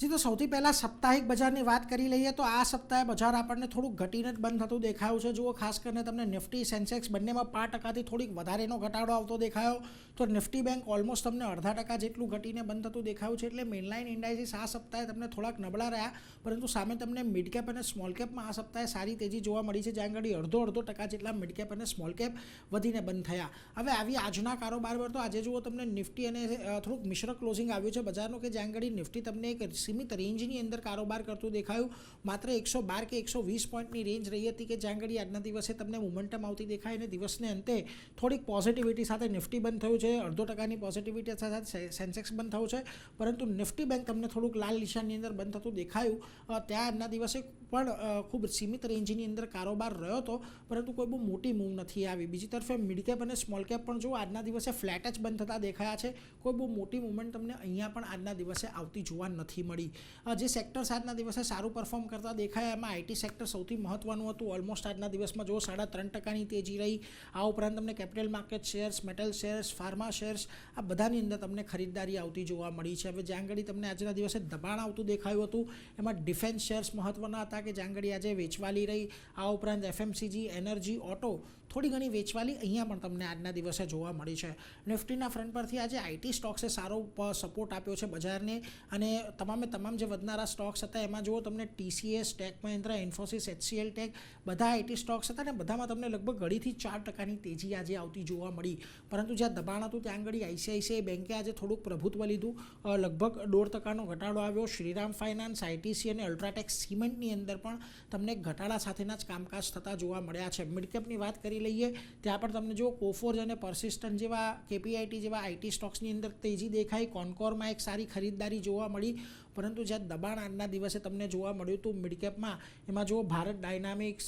જી, તો સૌથી પહેલાં સાપ્તાહિક બજારની વાત કરી લઈએ તો આ સપ્તાહે બજાર આપણને થોડુંક ઘટીને જ બંધ થતું દેખાયું છે. જુઓ, ખાસ કરીને તમને નિફ્ટી સેન્સેક્સ બંનેમાં 5%થી થોડીક વધારેનો ઘટાડો આવતો દેખાયો. તો નિફ્ટી બેંક ઓલમોસ્ટ તમને 0.5% જેટલું ઘટીને બંધ થતું દેખાયું છે. એટલે મેઇનલાઇન ઇન્ડાઇસીસ આ સપ્તાહે તમને થોડાક નબળા રહ્યા, પરંતુ સામે તમને મિડ કેપ અને સ્મોલ કેપમાં આ સપ્તાહે સારી તેજી જોવા મળી છે, જ્યાં આગળ 0.5% જેટલા મિડ કેપ અને સ્મોલ કેપ વધીને બંધ થયા. હવે આવી આજના કારોબાર પર તો આજે જુઓ તમને નિફ્ટી અને થોડુંક મિશ્ર ક્લોઝિંગ આવ્યું છે બજારનું, કે જ્યાં આગળ નિફ્ટી તમને એક સીમિત રેન્જની અંદર કારોબાર કરતું દેખાયું. માત્ર 112 કે 120 પોઈન્ટની રેન્જ રહી હતી, કે જ્યાં આગળ આજના દિવસે તમને મોમેન્ટમ આવતી દેખાય અને દિવસને અંતે થોડીક પોઝિટિવિટી સાથે નિફ્ટી બંધ થયું છે. 0.5%ની પોઝિટિવિટી સાથે સેન્સેક્સ બંધ થયું છે, પરંતુ નિફ્ટી બેંક તમને થોડુંક લાલ નિશાનની અંદર બંધ થતું દેખાયું. ત્યાં આજના દિવસે પણ ખૂબ સીમિત રેન્જની અંદર કારોબાર રહ્યો હતો, પરંતુ કોઈ બહુ મોટી મૂવ નથી આવી. બીજી તરફે મિડ કેપ અને સ્મોલ કેપ પણ જો આજના દિવસે ફ્લેટ જ બંધ થતા દેખાયા છે. કોઈ બહુ મોટી મૂવમેન્ટ તમને અહીંયા પણ આજના દિવસે આવતી જોવા નથી મળી. જે સેક્ટર્સ આજના દિવસે સારું પરફોર્મ કરતા દેખાયા એમાં આઈટી સેક્ટર સૌથી મહત્વનું હતું. ઓલમોસ્ટ આજના દિવસમાં જો 3.5%ની તેજી રહી. આ ઉપરાંત તમને capital market shares, metal shares, pharma shares, આ બધાની અંદર તમને ખરીદદારી આવતી જોવા મળી છે. હવે જ્યાં આગળ તમને આજના દિવસે દબાણ આવતું દેખાયું હતું, એમાં ડિફેન્સ શેર્સ મહત્વના હતા, કે જ્યાં આગળ આજે વેચવાલી રહી. આ ઉપરાંત એફએમસીજી, એનર્જી, ઓટો થોડી ઘણી વેચવાલી અહીંયા પણ તમને આજના દિવસે જોવા મળી છે. નિફ્ટીના ફ્રન્ટ પરથી આજે આઈટી સ્ટોક્સે સારો સપોર્ટ આપ્યો છે બજારને, અને તમામ જે વધનારા સ્ટોક્સ હતા એમાં જુઓ તમને TCS, tech Mahindra, Infosys, HCL tech બધા આઈટી સ્ટોક્સ હતા, અને બધામાં તમને લગભગ 2.5થી 4%ની તેજી આજે આવતી જોવા મળી. પરંતુ જ્યાં દબાણ હતું ત્યાં આગળ આઈસીઆઈસીઆઈ બેન્કે આજે થોડુંક પ્રભુત્વ લીધું. લગભગ 1.5%નો ઘટાડો આવ્યો. શ્રીરામ ફાઇનાન્સ, આઈટીસી અને અલ્ટ્રાટેક સિમેન્ટની અંદર પણ તમને ઘટાડા સાથેના જ કામકાજ થતા જોવા મળ્યા છે. મિડકેપની વાત કરી લઈએ ત્યાં પણ તમને જો કોફોર્જ અને પરસિસ્ટન્ટ જેવા, કેપીઆઈટી જેવા આઈટી સ્ટોક્સની અંદર તેજી દેખાઈ. કોન્કોરમાં એક સારી ખરીદદારી જોવા મળી, પરંતુ જ્યાં દબાણ આજના દિવસે તમને જોવા મળ્યું હતું મિડકેપમાં, એમાં જુઓ Bharat dynamics,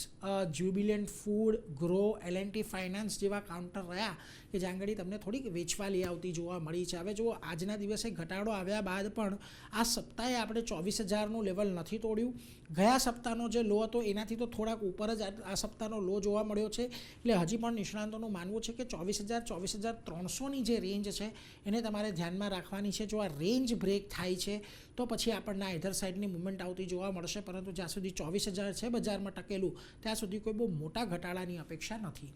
Jubilant food, grow, L&T finance જેવા કાઉન્ટર રહ્યા, કે જ્યાં આગળ તમને થોડીક વેચવાલી આવતી જોવા મળી છે. હવે જુઓ આજના દિવસે ઘટાડો આવ્યા બાદ પણ આ સપ્તાહે આપણે 24,000નું લેવલ નથી તોડ્યું. ગયા સપ્તાહનો જે લો હતો એનાથી તો થોડાક ઉપર જ આ સપ્તાહનો લો જોવા મળ્યો છે. એટલે હજી પણ નિષ્ણાંતોનું માનવું છે કે 24,000-24,300ની જે રેન્જ છે એને તમારે ધ્યાનમાં રાખવાની છે. જો આ રેન્જ બ્રેક થાય છે તો પછી આપણને આઈધર સાઈડની મુવમેન્ટ આવતી જોવા મળશે, પરંતુ જ્યાં સુધી 24,000 છે બજારમાં ટકેલું ત્યાં સુધી કોઈ બહુ મોટા ઘટાડાની અપેક્ષા નથી.